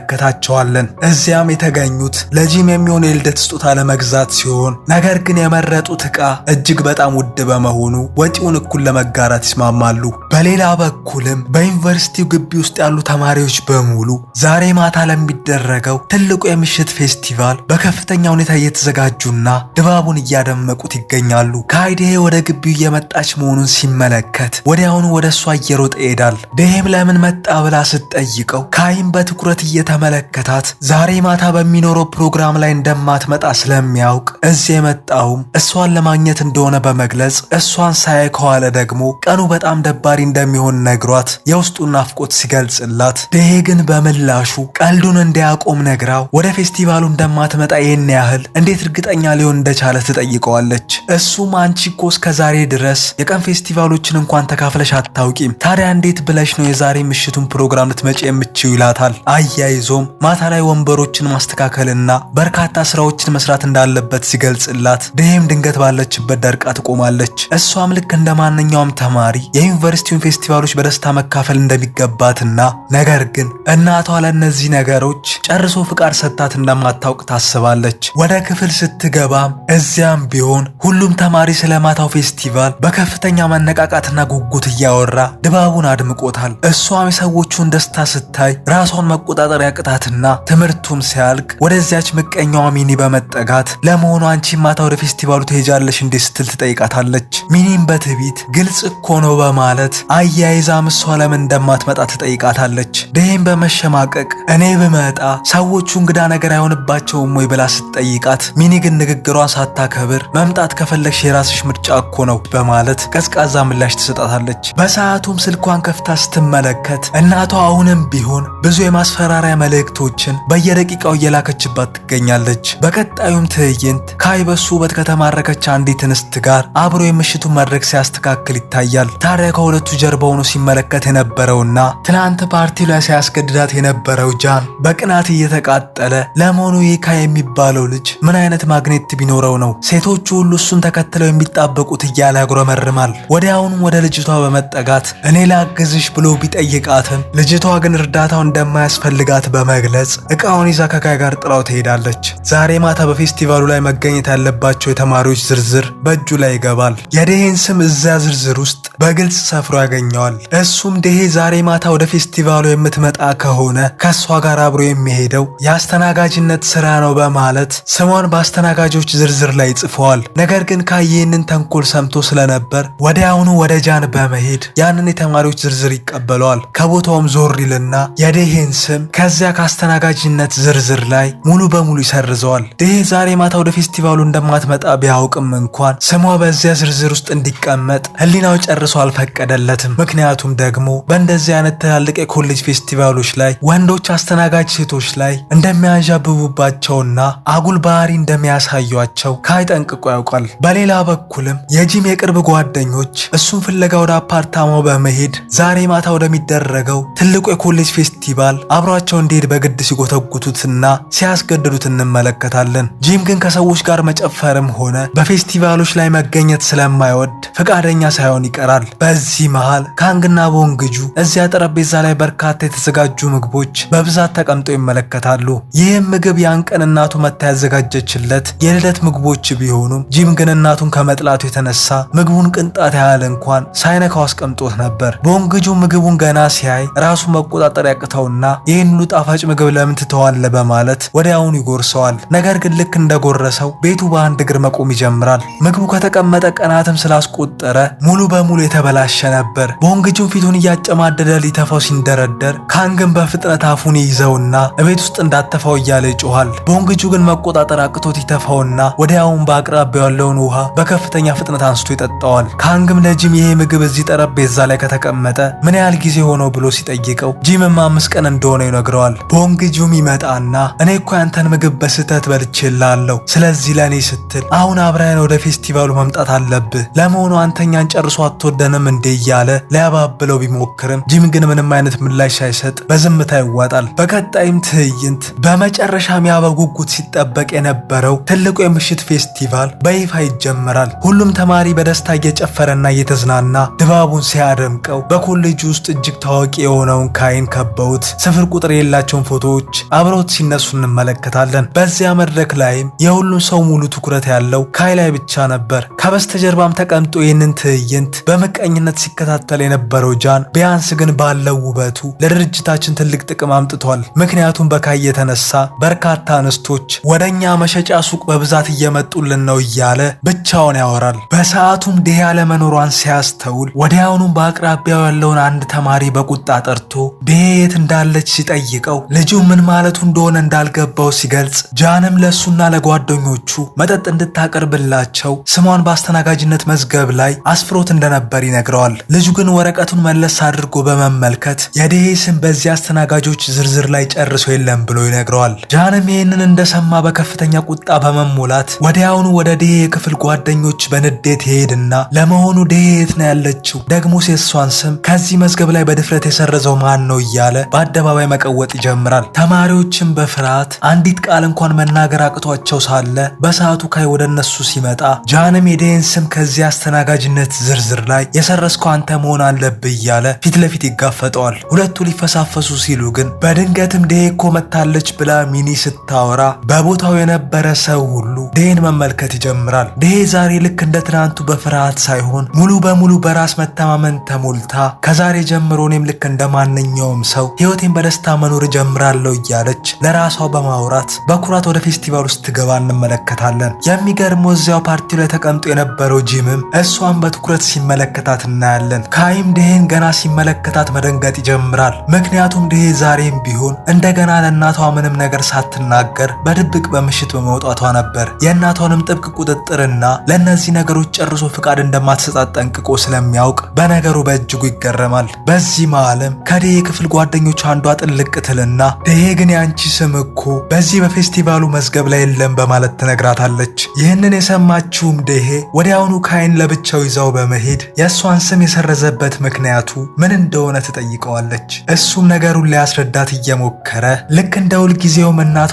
እንመለከታቸዋለን። እዚያም የተገኙት ለጂም የሚሆን የልደት ስጦታ ለመግዛት ሲሆን ነገር ግን የመረጡት ዕቃ እጅግ በጣም ውድ በመሆኑ ወጪውን እኩል ለመጋራት ይስማማሉ። በሌላ በኩልም በዩኒቨርሲቲው ግቢ ውስጥ ያሉ ተማሪዎች በሙሉ ዛሬ ማታ ለሚደረገው ትልቁ የምሽት ፌስቲቫል በከፍተኛ ሁኔታ እየተዘጋጁና ድባቡን እያደመቁት ይገኛሉ። ካይ ዴሄ ወደ ግቢው እየመጣች መሆኑን ሲመለከት ወዲያውኑ ወደ እሷ እየሮጠ ይሄዳል። ዴሄም ለምን መጣ ብላ ስትጠይቀው ካይም በትኩረት እየተመለከታት ዛሬ ማታ በሚኖረው ፕሮግራም ላይ እንደማትመጣ ስለሚያውቅ እዚህ የመጣውም እሷን ለማግኘት እንደሆነ በመግለጽ እሷን ሳያይ ከዋለ ደግሞ ቀኑ በጣም ደባሪ እንደሚሆን ነግሯት የውስጡን ናፍቆት ሲገልጽላት ዴሄ ግን በምላሹ ቀልዱን እንዲያቆም ነግራው ወደ ፌስቲቫሉ እንደማትመጣ ይህን ያህል እንዴት እርግጠኛ ሊሆን እንደቻለ ትጠይቀዋለች። እሱም አንቺ እኮ እስከዛሬ ድረስ የቀን ፌስቲቫሎችን እንኳን ተካፍለሽ አታውቂም፣ ታዲያ እንዴት ብለሽ ነው የዛሬ ምሽቱን ፕሮግራም ልትመጪ የምትችይው ይላታል። አያይዞም ማታ ላይ ወንበሮችን ማስተካከልና በርካታ ስራዎችን መስራት እንዳለበት ሲገልጽላት ዴሄም ድንገት ባለችበት ደርቃ ትቆማለች። እሷም ልክ እንደ ማንኛውም ተማሪ የዩኒቨርሲቲውን ፌስቲቫሎች በደስታ መካፈል እንደሚገባትና ነገር ግን እናቷ ለእነዚህ ነገሮች ጨርሶ ፍቃድ ሰጥታት እንደማታውቅ ታስባለች። ወደ ክፍል ስትገባም እዚያም ቢሆን ሁሉም ተማሪ ስለማታው ፌስቲቫል በከፍተኛ መነቃቃትና ጉጉት እያወራ ድባቡን አድምቆታል። እሷም የሰዎቹን ደስታ ስታይ ራሷን መቆጣጠር ያቅታትና ትምህርቱም ሲያልቅ ወደዚያች ምቀኛዋ ሚኒ በመጠጋት ለመሆኑ አንቺ ማታ ወደ ፌስቲቫሉ ትሄጃለሽ እንዴ ስትል ትጠይቃታለች። ሚኒም በትዕቢት ግልጽ እኮ ነው በማለት አያይዛም እሷ ለምን እንደማትመጣ ትጠይቃታለች። ዴሄም በመሸማቀቅ እኔ ብመጣ ሰዎቹ እንግዳ ነገር አይሆንባቸውም ወይ ብላ ስትጠይቃት ሚኒ ግን ንግግሯን ሳታከብር መምጣት ከፈለግሽ የራስሽ ምርጫ እኮ ነው በማለት ቀዝቃዛ ምላሽ ትሰጣታለች። በሰዓቱም ስልኳን ከፍታ ስትመለከት እናቷ አሁንም ቢሆን ብዙ የማስፈራሪያ መልእክቶችን በየደቂቃው እየላከችባት ትገኛለች። በቀጣዩም ትዕይንት ካይ በሱ ውበት ከተማረከች አንዲት እንስት ጋር አብሮ የምሽቱን መድረክ ሲያስተካክል ይታያል። ታዲያ ከሁለቱ ጀርባ ሆኖ ሲመለከት የነበረውና ትናንት ፓርቲው ላይ ሲያስገድዳት የነበረው ጃን በቅናት እየተቃጠለ ለመሆኑ ይህ ካይ የሚባለው ልጅ ምን አይነት ማግኔት ቢኖረው ነው ሴቶቹ ሁሉ እሱን ተከትለው የሚጣበቁት እያለ ያጉረመርማል። ወዲያውኑም ወደ ልጅቷ በመጠጋት እኔ ላግዝሽ ብሎ ቢጠይቃትም ልጅቷ ግን እርዳታው እንደማያስፈልጋት በመግለጽ እቃውን ይዛ ከካይ ጋር ጥላው ትሄዳለች። ዛሬ ማታ በፌስቲቫሉ ላይ መገኘት ያለባቸው የተማሪዎች ዝርዝር በእጁ ላይ ይገባል። የዴሄን ስም እዚያ ዝርዝር ውስጥ በግልጽ ሰፍሮ ያገኘዋል። እሱም ዴሄ ዛሬ ማታ ወደ ፌስቲቫሉ የምትመጣ ከሆነ ከሷ ጋር አብሮ የሚሄደው የአስተናጋጅነት ስራ ነው በማለት ስሟን በአስተናጋጆች ዝርዝር ላይ ጽፈዋል። ነገር ግን ካይ ይህንን ተንኮል ሰምቶ ስለነበር ወዲያውኑ ወደ ጃን በመሄድ ያንን የተማሪዎች ዝርዝር ይቀበለዋል። ከቦታውም ዞር ይልና የዴሄን ስም ከዚያ ከአስተናጋጅነት ዝርዝር ላይ ሙሉ በሙሉ ይሰርዘዋል። ዴሄ ዛሬ ማታ ወደ ፌስቲቫሉ እንደማትመጣ ቢያውቅም እንኳን ስሟ በዚያ ዝርዝር ውስጥ እንዲቀመጥ ህሊናው ጨርሶ አልፈቀደለትም። ምክንያቱም ደግሞ በእንደዚህ አይነት ትላልቅ የኮሌጅ ፌስቲቫሎች ላይ ወንዶች አስተናጋጅ ሴቶች ላይ እንደሚያንዣብቡባቸውና አጉል ባህሪ እንደሚያሳዩቸው ካይ ጠንቅቆ ያውቃል። በሌላ በኩልም የጂም የቅርብ ጓደኞች እሱን ፍለጋ ወደ አፓርታማው በመሄድ ዛሬ ማታ ወደሚደረገው ትልቁ የኮሌጅ ፌስቲቫል አብሯቸው እንዲሄድ በግድ ሲጎተጉቱትና ሲያስገድዱት እንመለከታለን። ጂም ግን ከሰዎች ጋር መጨፈርም ሆነ በፌስቲቫሎች ላይ መገኘት ስለማይወድ ፈቃደኛ ሳይሆን ይቀራል። ይጀምራል። በዚህ መሃል ካንግና ቦንግጁ እዚያ ጠረጴዛ ላይ በርካታ የተዘጋጁ ምግቦች በብዛት ተቀምጠው ይመለከታሉ። ይህም ምግብ ያን ቀን እናቱ መታ ያዘጋጀችለት የልደት ምግቦች ቢሆኑም ጂም ግን እናቱን ከመጥላቱ የተነሳ ምግቡን ቅንጣት ያህል እንኳን ሳይነካው አስቀምጦት ነበር። ቦንግጁ ምግቡን ገና ሲያይ ራሱ መቆጣጠር ያቅተውና ይህን ሁሉ ጣፋጭ ምግብ ለምን ትተዋለህ በማለት ወዲያውኑ ይጎርሰዋል። ነገር ግን ልክ እንደጎረሰው ቤቱ በአንድ እግር መቆም ይጀምራል። ምግቡ ከተቀመጠ ቀናትም ስላስቆጠረ ሙሉ በሙሉ የተበላሸ ነበር። ቦንግጁን ፊቱን እያጨማደደ ሊተፋው ሲንደረደር ካንግን በፍጥነት አፉን ይይዘውና እቤት ውስጥ እንዳተፋው እያለ ይጮሃል። ቦንግጁ ግን መቆጣጠር አቅቶት ይተፋውና ወዲያውኑ በአቅራቢያው ያለውን ውሃ በከፍተኛ ፍጥነት አንስቶ ይጠጣዋል። ካንግም ለጂም ይሄ ምግብ እዚህ ጠረጴዛ ላይ ከተቀመጠ ምን ያህል ጊዜ ሆነው ብሎ ሲጠይቀው ጂምም 5 ቀን እንደሆነ ይነግረዋል። ቦንግጁም ይመጣና እኔ እኮ ያንተን ምግብ በስህተት በልቼልሃለሁ፣ ስለዚህ ለእኔ ስትል አሁን አብረን ወደ ፌስቲቫሉ መምጣት አለብህ፣ ለመሆኑ አንተኛን ጨርሶ አትወደንም እንዴ እያለ ሊያባብለው ቢሞክርም ጂም ግን ምንም አይነት ምላሽ ሳይሰጥ በዝምታ ይዋጣል። በቀጣይም ትዕይንት በመጨረሻም ያ በጉጉት ሲጠበቅ የነበረው ትልቁ የምሽት ፌስቲቫል በይፋ ይጀመራል። ሁሉም ተማሪ በደስታ እየጨፈረና እየተዝናና ድባቡን ሲያደምቀው በኮሌጁ ውስጥ እጅግ ታዋቂ የሆነውን ካይን ከበውት ስፍር ቁጥር የሌላቸውን ፎቶዎች አብረውት ሲነሱ እንመለከታለን። በዚያ መድረክ ላይም የሁሉም ሰው ሙሉ ትኩረት ያለው ካይ ላይ ብቻ ነበር። ከበስተጀርባም ተቀምጦ ይህንን ትዕይንት በምቀኝነት ሲከታተል የነበረው ጃን ቢያንስ ግን ባለው ውበቱ ለድርጅታችን ትልቅ ጥቅም አምጥቷል፣ ምክንያቱም በካይ የተነሳ በርካታ እንስቶች ወደኛ መሸጫ ሱቅ በብዛት እየመጡልን ነው እያለ ብቻውን ያወራል። በሰዓቱም ዴሄ ያለመኖሯን ሲያስተውል ወዲያውኑም በአቅራቢያው ያለውን አንድ ተማሪ በቁጣ ጠርቶ ዴሄ የት እንዳለች ሲጠይቀው ልጁ ምን ማለቱ እንደሆነ እንዳልገባው ሲገልጽ ጃንም ለሱና ለጓደኞቹ መጠጥ እንድታቀርብላቸው ስሟን በአስተናጋጅነት መዝገብ ላይ አስፍሮት እንደነበር ይነግረዋል። ልጁ ግን ወረቀቱን መለስ አድርጎ በመመልከት የዴሄ ስም በዚህ አስተናጋጆች ዝርዝር ላይ ጨርሶ የለም ብሎ ይነግረዋል። ጃንም ይህንን እንደሰማ በከፍተኛ ቁጣ በመሞላት ወዲያውኑ ወደ ዴሄ የክፍል ጓደኞች በንዴት ይሄድና ለመሆኑ ዴሄ የት ነው ያለችው? ደግሞስ የሷን ስም ከዚህ መዝገብ ላይ በድፍረት የሰረዘው ማን ነው? እያለ በአደባባይ መቀወጥ ይጀምራል። ተማሪዎችም በፍርሃት አንዲት ቃል እንኳን መናገር አቅቷቸው ሳለ በሰዓቱ ካይ ወደ እነሱ ሲመጣ ጃንም የዴሄን ስም ከዚህ አስተናጋጅነት ዝርዝር ላይ የሰረዝከው አንተ መሆን አለብህ እያለ ፊት ለፊት ይጋፈጠዋል። ሁለቱ ሊፈሳፈሱ ሲሉ ግን በድንገትም ዴሄ እኮ መታለች ብላ ሚኒ ስታወራ በቦታው የነበረ ሰው ሁሉ ዴሄን መመልከት ይጀምራል። ዴሄ ዛሬ ልክ እንደ ትናንቱ በፍርሃት ሳይሆን ሙሉ በሙሉ በራስ መተማመን ተሞልታ ከዛሬ ጀምሮ እኔም ልክ እንደ ማንኛውም ሰው ህይወቴን በደስታ መኖር ጀምራለሁ እያለች ለራሷ በማውራት በኩራት ወደ ፌስቲቫል ውስጥ ትገባ እንመለከታለን። የሚገርመው እዚያው ፓርቲው ላይ ተቀምጦ የነበረው ጂምም እሷን በትኩረት ሲመለከታት እናያለን። ካይም ዴሄን ገና ሲመለከታት መደንገጥ ይጀምራል። ምክንያቱም ዴሄ ዛሬም ቢሆን እንደገና ለእናቷ ምንም ነገር ሳትናገር በድብቅ በምሽት በመውጣቷ ነበር። የእናቷንም ጥብቅ ቁጥጥርና ለእነዚህ ነገሮች ጨርሶ ፍቃድ እንደማትሰጣት ጠንቅቆ ስለሚያውቅ በነገሩ በእጅጉ ይገረማል። በዚህ መሃልም ከዴሄ ክፍል ጓደኞች አንዷ ጥልቅ ትልና ዴሄ ግን ያንቺ ስም እኮ በዚህ በፌስቲቫሉ መዝገብ ላይ የለም በማለት ትነግራታለች። ይህንን የሰማችውም ዴሄ ወዲያውኑ ካይን ለብቻው ይዛው በመሄድ የእሷን ስም የሰረዘበት ምክንያቱ ምን እንደሆነ ትጠይቀዋለች። እሱም ነገሩን ሊያስረዳት እየሞከረ ልክ እንደ ሁልጊዜውም እናቷ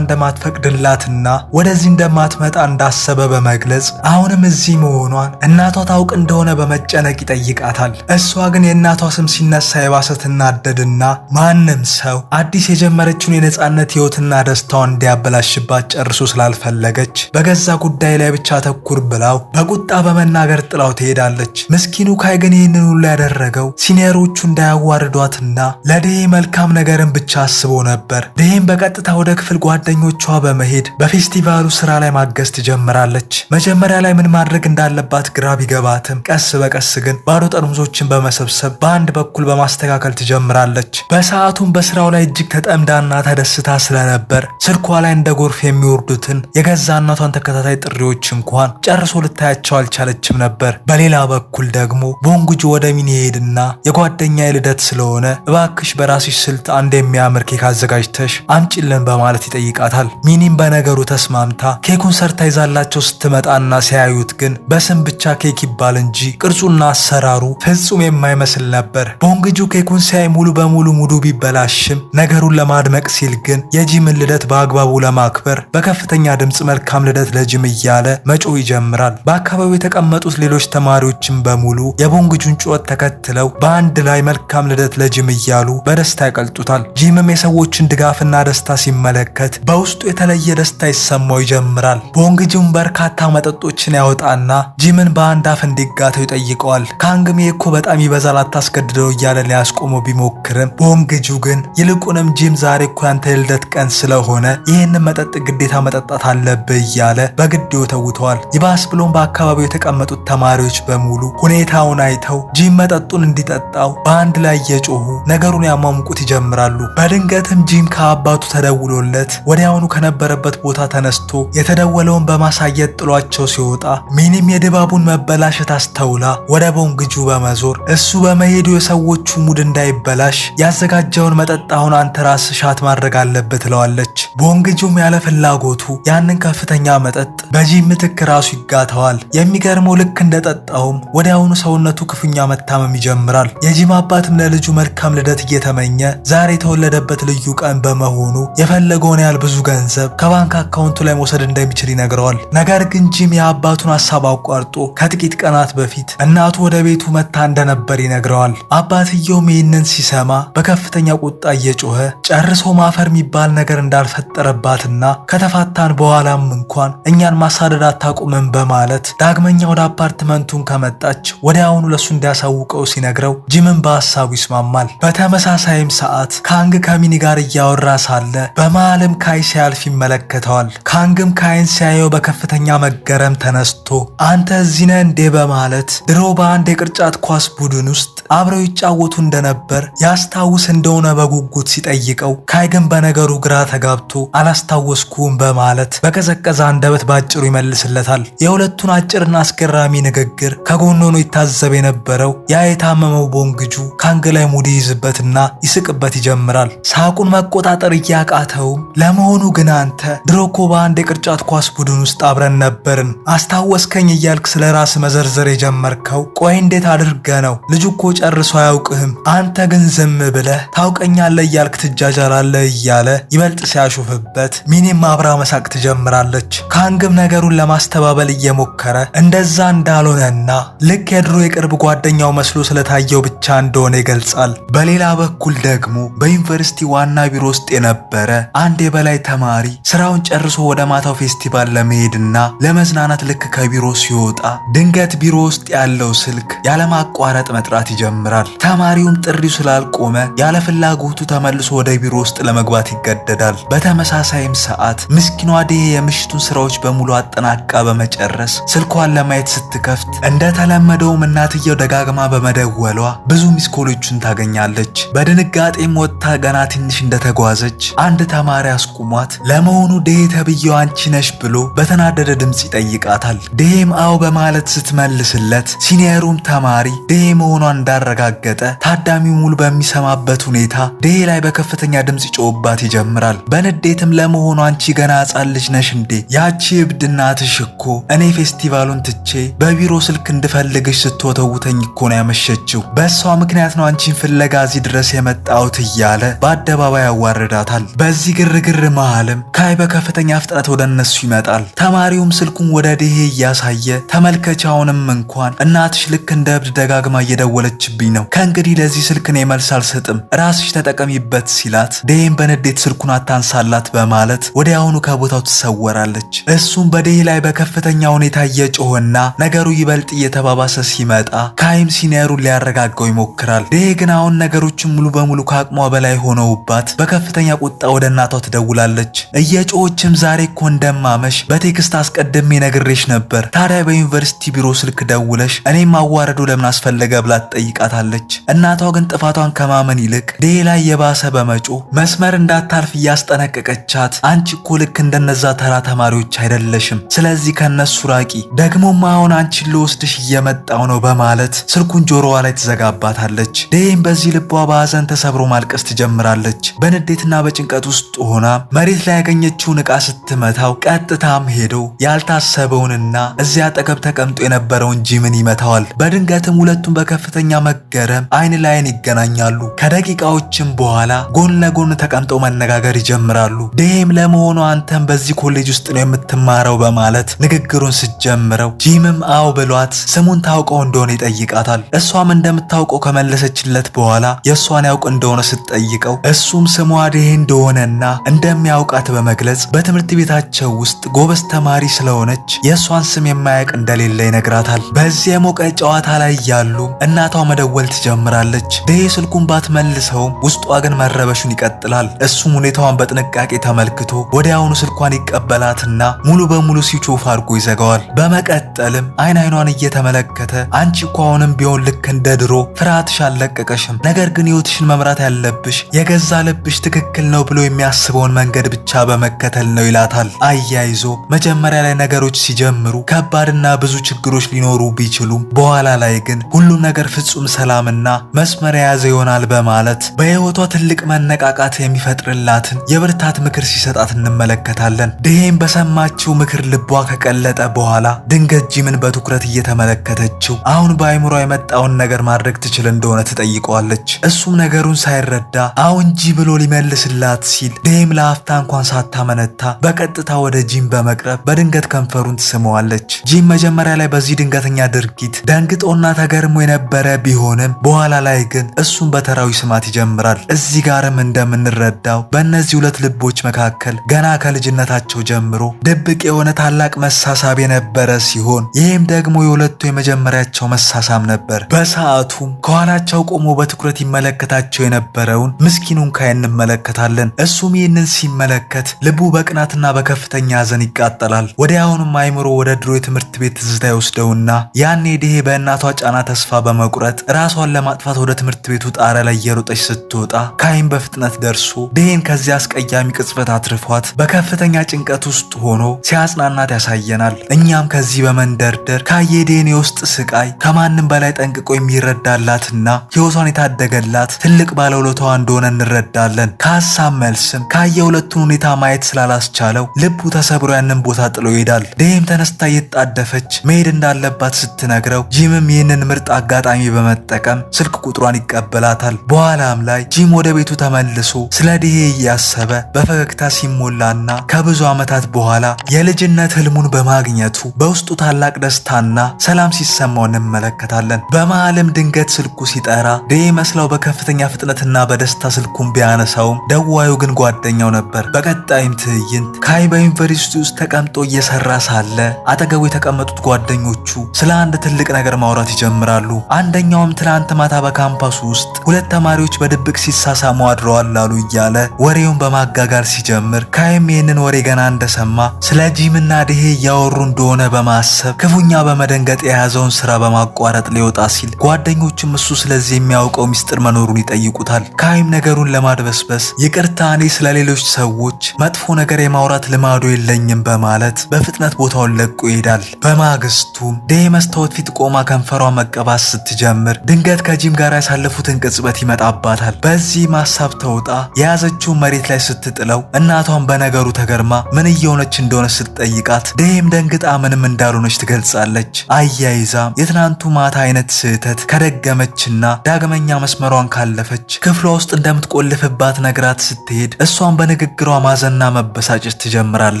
እንደማትፈቅድላትና ወደዚህ እንደማትመጣ እንዳሰበ በመግለጽ አሁንም እዚህ መሆኗን እናቷ ታውቅ እንደሆነ በመጨነቅ ይጠይቃታል። እሷ ግን የእናቷ ስም ሲነሳ የባሰ ትናደድና ማንም ሰው አዲስ የጀመረችውን የነጻነት ህይወትና ደስታዋን እንዲያበላሽባት ጨርሶ ስላልፈለገች በገዛ ጉዳይ ላይ ብቻ ተኩር ብላው በቁጣ በመናገር ጥላው ትሄዳለች። ምስኪኑ ካይ ግን ይህንን ሁሉ ያደረገው ሲኒየሮቹ እንዳያዋርዷትና ለዴሄ መልካም ነገርን ብቻ አስቦ ነበር። ዴሄም በቀጥታ ወደ ክፍል ጓደኞቿ በመሄድ በፌስቲቫሉ ስራ ላይ ማገዝ ትጀምራለች። መጀመሪያ ላይ ምን ማድረግ እንዳለባት ግራ ቢገባትም ቀስ በቀስ ግን ባዶ ጠርሙሶችን በመሰብሰብ በአንድ በኩል በማስተካከል ትጀምራለች። በሰዓቱም በስራው ላይ እጅግ ተጠምዳና ተደስታ ስለነበር ስልኳ ላይ እንደ ጎርፍ የሚወርዱትን የገዛ እናቷን ተከታታይ ጥሪዎች እንኳን ጨርሶ ልታያቸው አልቻለችም ነበር። በሌላ በኩል ደግሞ ቦንግጁ ወደ ሚኒ ሄድና የጓደኛ ልደት ስለሆነ እባክሽ በራስሽ ስልት አንድ የሚያምር ኬክ አዘጋጅተሽ አምጪልን በማለት ይጠይቃታል። ሚኒም በነገሩ ተስማምታ ኬኩን ሰርታ ይዛላቸው ስትመጣና ሲያዩት ግን በስም ብቻ ኬክ ይባል እንጂ ቅርጹና አሰራሩ ፍጹም የማይመስል ነበር። ቦንግጁ ኬኩን ሲያይ ሙሉ በሙሉ ሙዱ ቢበላሽም ነገሩን ለማድመቅ ሲል ግን የጂምን ልደት በአግባቡ ለማክበር በከፍተኛ ድምፅ መልካም ልደት ለጂም እያለ መጮህ ይጀምራል። በአካባቢው የተቀመጡት ሌሎች ተማሪዎችም በሙሉ የቦንግጁን ጩኸት ተከትለው በአንድ ላይ መልካም ልደት ለጂም እያሉ በደስታ ያቀልጡታል። ጂምም የሰዎችን ድጋፍና ደስታ ሲመለከት በውስጡ የተለየ ደስታ ይሰማው ይጀምራል። ቦንግጁም በርካታ መጠጦችን ያወጣና ጂምን በአንድ አፍ እንዲጋተው ይጠይቀዋል። ካንግም እኮ በጣም ይበዛል አታስገድደው እያለ ሊያስቆመው ቢሞክርም ቦንግጁ ግን ይልቁንም ጂም ዛሬ እኮ ያንተ የልደት ቀን ስለሆነ ይህንን መጠጥ ግዴታ መጠጣት አለብህ እያለ በግድ ይወተውተዋል። ይባስ ብሎም በአካባቢው የተቀመጡት ተማሪዎች በሙሉ ሁኔታውን አይተው ጂም መጠጡን እንዲጠጣው በአንድ ላይ እየጮሁ ነገሩን ያሟሙቁት ይጀምራሉ። በድንገትም ጂም ከአባቱ ተደውሎለት ወዲያውኑ ከነበረበት ቦታ ተነስቶ የተደወለውን በማሳየት ጥሏቸው ሲወጣ ሚኒም የድባቡን መበላሸት አስተውላ ወደ ቦንግጁ በመዞር እሱ በመሄዱ የሰዎቹ ሙድ እንዳይበላሽ ያዘጋጀውን መጠጥ አሁን አንተ ራስ ሻት ማድረግ አለበት ትለዋለች። ቦንግጁም ያለ ፍላጎቱ ያንን ከፍተኛ መጠጥ በጂም ምትክ ራሱ ይጋተዋል። የሚገርመው ልክ እንደጠጣውም ወዲያውኑ ሰውነቱ ክፉኛ መታመም ይጀምራል። የጂም አባትም ለልጁ መልካም ልደት እየተመኘ ዛሬ የተወለደበት ልዩ ቀን በመሆኑ የፈለገውን ያህል ብዙ ገንዘብ ከባንክ አካውንቱ ላይ መውሰድ እንደሚችል ይነግረዋል። ነገር ግን ጂም የአባቱን ሀሳብ አቋርጦ ከጥቂት ቀናት በፊት እናቱ ወደ ቤቱ መታ እንደነበር ይነግረዋል። አባትየውም ይህንን ሲሰማ በከፍተኛ ቁጣ እየጮኸ ጨርሶ ማፈር የሚባል ነገር እንዳልፈጠረባትና ከተፋታን በኋላም እንኳን እኛን ማሳደድ አታቁምም በማለት ዳግመኛ ወደ አፓርትመንቱን ከመጣች ወዲያውኑ ለሱ እንዲያሳውቀው ሲነግረው ጂምን በሐሳቡ ይስማማል። በተመሳሳይም ሰዓት ካንግ ከሚኒ ጋር እያወራ ሳለ በመሃልም ካይ ሲያልፍ ይመለከተዋል። ካንግም ካይን ሲያየው በከፍተኛ መገረም ተነስቶ አንተ እዚህ ነህ እንዴ በማለት ድሮ በአንድ የቅርጫት ኳስ ቡድን ውስጥ አብረው ይጫወቱ እንደነበር ያስታውስ እንደሆነ በጉጉት ሲጠይቀው ካይ ግን በነገሩ ግራ ተጋብቶ አላስታወስኩም በማለት በቀዘቀዘ አንደበት ባጭሩ ይመልስለታል። የሁለቱን አጭርና አስገራሚ ንግግር ከጎን ሆኖ ይታዘብ የነበረው ያ የታመመው ቦንግጁ ካንግ ላይ ሙድ ይይዝበትና ይስቅበት ይጀምራል። ሳቁን መቆጣጠር እያቃተውም ለመሆኑ ግን አንተ ድሮ እኮ በአንድ የቅርጫት ኳስ ቡድን ውስጥ አብረን ነበርን አስታወስከኝ እያልክ ስለ ራስ መዘርዘር የጀመርከው ቆይ እንዴት አድርገ ነው? ልጁ እኮ ጨርሶ አያውቅህም። አንተ ግን ዝም ብለህ ታውቀኛለህ እያልክ ትጃጃላለህ እያለ ይበልጥ ሲያሾፍበት ሚኒም አብራ መሳቅ ትጀምራለች። ካንግም ነገሩን ለማስተባበል እየሞከረ እንደዛ እንዳልሆነና ልክ የድሮ የቅርብ ጓደኛው መስሎ ስለታየው ብቻ እንደሆነ ይገልጻል። በሌላ በኩል ደግሞ በዩኒቨርሲቲ ዋና ቢሮ ውስጥ የነበረ አንድ የበላይ ተማሪ ስራውን ጨርሶ ወደ ማታው ፌስቲቫል ለመሄድና ለመዝናናት ልክ ከቢሮ ሲወጣ ድንገት ቢሮ ውስጥ ያለው ስልክ ያለማቋረጥ መጥራት ይጀምራል። ተማሪውም ጥሪው ስላልቆመ ያለ ፍላጎቱ ተመልሶ ወደ ቢሮ ውስጥ ለመግባት ይገደዳል። በተመሳሳይም ሰዓት ምስኪኗ ዴ የምሽቱን ስራዎች በሙሉ አጠናቃ በመጨረስ ስልኳን ለማየት ስትከፍት እንደተለመደውም እናትየው ደጋግማ በመደወሏ ብዙ ሚስኮሎችን ታገኛለች። በድንጋጤም ወጥታ ገና ትንሽ እንደተጓዘች አንድ ተማሪ አስቁሟት ለመሆኑ ዴ ተብዬው አንቺ ነሽ ብሎ በተናደደ ድምጽ ይጠይቃታል። ዴም አዎ በማለት ስትመልስለት ሲኒየሩም ተማሪ ዴ መሆኗን እንዳረጋገጠ ታዳሚው ሙሉ በሚሰማበት ሁኔታ ዴ ላይ በከፍተኛ ድምጽ ይጮህባት ይጀምራል። በንዴትም ለመሆኑ አንቺ ገና ሕፃን ልጅ ነሽ እንዴ? ያቺ እብድ እናትሽ እኮ እኔ ፌስቲቫሉን ትቼ በቢሮ ስልክ እንድፈልግሽ ስትወተውተኝ እኮ ነው ያመሸችው። በሷ ምክንያት ነው አንቺን ፍለጋ እዚህ ድረስ የመጣሁት እያለ በአደባባይ ያዋርዳታል። በዚህ ግርግር መሃልም ካይ በከፍተኛ ፍጥነት ወደ እነሱ ይመጣል። ተማሪውም ስልኩን ወደ ዴሄ እያሳየ ተመልከቻውንም እንኳን እናትሽ ልክ እንደ እብድ ደጋግማ እየደወለችብኝ ነው። ከእንግዲህ ለዚህ ስልክ እኔ መልስ አልሰጥም፣ ራስሽ ተጠቀሚበት ሲላት ዴሄም በንዴት ስልኩን አታንሳላት በማለት ወዲያውኑ ከቦታው ትሰወራለች። እሱም በዴሄ ላይ በከፍተኛ ሁኔታ እየጮኸና ነገሩ ይበልጥ እየተባባሰ ሲመጣ ካይም ሲኒየሩን ሊያረጋጋው ይሞክራል። ዴሄ ግን አሁን ነገሮችን ሙሉ በሙሉ ከአቅሟ በላይ ሆነውባት በከፍተኛ ቁጣ ወደ እናቷ ትደውላለች። እየጮኸችም ዛሬ እኮ እንደማመሽ በቴክስት አስቀድሜ ነግሬሽ ነበር፣ ታዲያ በዩኒቨርሲቲ ቢሮ ስልክ ደውለሽ እኔም ማዋረዱ ለምን አስፈለገ ብላ ትጠይቃታለች። እናቷ ግን ጥፋቷን ከማመን ይልቅ ዴሄ ላይ የባሰ በመጮህ መስመር እንዳታልፍ እያስጠነቀቀቻት አንቺ እኮ ልክ እንደነዛ ተራ ተማሪዎች አይደለሽም፣ ስለዚህ ከነሱ ራቂ፣ ደግሞም አሁን አንቺን ልወስድሽ እየመጣው ነው በማለት ስልኩን ጆሮዋ ላይ ትዘጋባታለች። ዴሄም በዚህ ልቧ በሐዘን ተሰብሮ ማልቀስ ትጀምራለች። በንዴትና በጭንቀት ውስጥ ሆና መሬት ላይ ያገኘችውን ዕቃ ስትመታው ቀጥታም ሄዶ ያልታሰበውንና እዚያ አጠገብ ተቀምጦ የነበረውን ጂምን ይመታዋል። በድንገትም ሁለቱም በከፍተኛ መገረም አይን ላይን ይገናኛሉ። ከደቂቃዎችም በኋላ ጎን ለጎን ተቀምጠው መነጋገር ይጀምራሉ። ዴሄም ለመሆኑ አንተም በዚህ ኮሌጅ ውስጥ ነው የምትማረው በማለት ንግግሩን ስትጀምረው ጂምም አው ብሏት ስሙን ታውቀው ታውቀው እንደሆነ ይጠይቃታል። እሷም እንደምታውቀው ከመለሰችለት በኋላ የእሷን ያውቅ እንደሆነ ስትጠይቀው እሱም ስሟ ዴሄ እንደሆነና እንደሚያውቃት በመግለጽ በትምህርት ቤታቸው ውስጥ ጎበዝ ተማሪ ስለሆነች የእሷን ስም የማያውቅ እንደሌለ ይነግራታል። በዚህ የሞቀ ጨዋታ ላይ ያሉ እናቷ መደወል ትጀምራለች። ዴሄ ስልኩን ባትመልሰውም ውስጧ ግን መረበሹን ይቀጥላል። እሱም ሁኔታዋን በጥንቃቄ ተመልክቶ ወዲያውኑ ስልኳን ይቀበላትና ሙሉ በሙሉ ስዊች ኦፍ አድርጎ ይዘጋዋል። በመቀጠልም አይኗን እየተመለከተ አንቺ እኮ አሁንም ቢሆን ልክ እንደ ድሮ ፍርሃትሽ አልለቀቀሽም፣ ነገር ግን ህይወትሽን መምራት ያለብሽ የገዛ ልብሽ ትክክል ነው ብሎ የሚያስበውን መንገድ ብቻ በመከተል ነው ይላታል። አያይዞ መጀመሪያ ላይ ነገሮች ሲጀምሩ ከባድና ብዙ ችግሮች ሊኖሩ ቢችሉም በኋላ ላይ ግን ሁሉም ነገር ፍጹም ሰላምና መስመር የያዘ ይሆናል በማለት በህይወቷ ትልቅ መነቃቃት የሚፈጥርላትን የብርታት ምክር ሲሰጣት እንመለከታለን። ዴሄም በሰማችው ምክር ልቧ ከቀለጠ በኋላ ድንገት ጂምን በትኩረት እየተመለከተችው አሁን በአይምሯ የመጣውን ነገር ማድረግ ትችል እንደሆነ ትጠይቀዋለች። እሱም ነገሩን ሳይረዳ አሁን ጂ ብሎ ሊመልስላት ሲል ዴሄም ለአፍታ እንኳን ሳታመነታ በቀጥታ ወደ ጂም በመቅረብ በድንገት ከንፈሩን ትስመዋለች። ጂም መጀመሪያ ላይ በዚህ ድንገተኛ ድርጊት ደንግጦና ተገርሞ የነበረ ቢሆንም በኋላ ላይ ግን እሱም በተራዊ ስማት ይጀምራል። እዚህ ጋርም እንደምንረዳው በእነዚህ ሁለት ልቦች መካከል ገና ከልጅነታቸው ጀምሮ ድብቅ የሆነ ታላቅ መሳሳብ የነበረ ሲሆን ይህም ደግሞ የሁለቱ የመጀመሪያቸው መሳሳም ነበር። በሰዓቱም ከኋላቸው ቆሞ በትኩረት ይመለከታቸው የነበረውን ምስኪኑን ካይ እንመለከታለን። እሱም ይህንን ሲመለከት ልቡ በቅናትና በከፍተኛ ሐዘን ይቃጠላል። ወዲያውኑም አይምሮ ወደ ድሮ የትምህርት ቤት ትዝታ ይወስደውና ያኔ ዴሄ በእናቷ ጫና ተስፋ በመቁረጥ ራሷን ለማጥፋት ወደ ትምህርት ቤቱ ጣሪያ ላይ እየሮጠች ስትወጣ ካይም በፍጥነት ደርሶ ዴሄን ከዚያ አስቀያሚ ቅጽበት አትርፏት በከፍተኛ ጭንቀት ውስጥ ሆኖ ሲያጽናናት ያሳየናል። እኛም ከዚህ በመንደርደር ካይ የዴሄን የውስጥ ስቃይ ከማንም በላይ ጠንቅቆ የሚረዳላትና ሕይወቷን የታደገላት ትልቅ ባለውለታዋ እንደሆነ እንረዳለን። ከሀሳብ መልስም ካይ የሁለቱን ሁኔታ ማየት ስላላስቻለው ልቡ ተሰብሮ ያንን ቦታ ጥሎ ይሄዳል። ዴሄም ተነስታ እየተጣደፈች መሄድ እንዳለባት ስትነግረው ጂምም ይህንን ምርጥ አጋጣሚ በመጠቀም ስልክ ቁጥሯን ይቀበላታል። በኋላም ላይ ጂም ወደ ቤቱ ተመልሶ ስለ ዴሄ እያሰበ በፈገግታ ሲሞላና ከብዙ ዓመታት በኋላ የልጅነት ህልሙን በማግኘቱ በውስጡ ታላቅ ደስታና ሰላም ሲሰማው እንመለከታለን። በመሃልም ድንገት ስልኩ ሲጠራ ዴሄ መስላው በከፍተኛ ፍጥነትና በደስታ ስልኩን ቢያነሳውም ደዋዩ ግን ጓደኛው ነበር። በቀጣይም ትዕይንት ካይ በዩኒቨርሲቲ ውስጥ ተቀምጦ እየሰራ ሳለ አጠገቡ የተቀመጡት ጓደኞቹ ስለ አንድ ትልቅ ነገር ማውራት ይጀምራሉ። አንደኛውም ትናንት ማታ በካምፓሱ ውስጥ ሁለት ተማሪዎች በድብቅ ሲሳሳሙ አድረዋል ላሉ እያለ ወሬውን በማጋጋል ሲጀምር ካይም ይህንን ወሬ ገና እንደሰማ ስለ ጂምና ዴሄ እያወሩ እንደሆነ በማሰብ ክፉኛ በመደንገጥ የያዘውን ስራ በማቋረጥ ሊወጣ ሲል ጓደኞቹም እሱ ስለዚህ የሚያውቀው ሚስጥር መኖሩን ይጠይቁታል። ካይም ነገሩን ለማድበስበስ ይቅርታ፣ እኔ ስለ ሌሎች ሰዎች መጥፎ ነገር የማውራት ልማዱ የለኝም በማለት በፍጥነት ቦታውን ለቆ ይሄዳል። በማግስቱም ዴሄ መስታወት ፊት ቆማ ከንፈሯን መቀባት ስትጀምር ድንገት ከጂም ጋር ያሳለፉትን ቅጽበት ይመጣባታል። በዚህ ሀሳብ ተውጣ የያዘችውን መሬት ላይ ስትጥለው እናቷን በነገሩ ተገርማ ምን እየሆነች እንደሆነ ስትጠይቃት ዴሄም ደንግጣ ምንም እንዳልሆነች ትገልጻለች። አያይዛም የትናንቱ ማታ አይነት ስህተት ከደገመችና ዳግመኛ መስመሯን ካለፈች ክፍሏ ውስጥ እንደምትቆልፍባት ነግራት ስትሄድ እሷን በንግግሯ ማዘንና መበሳጨት ትጀምራለች።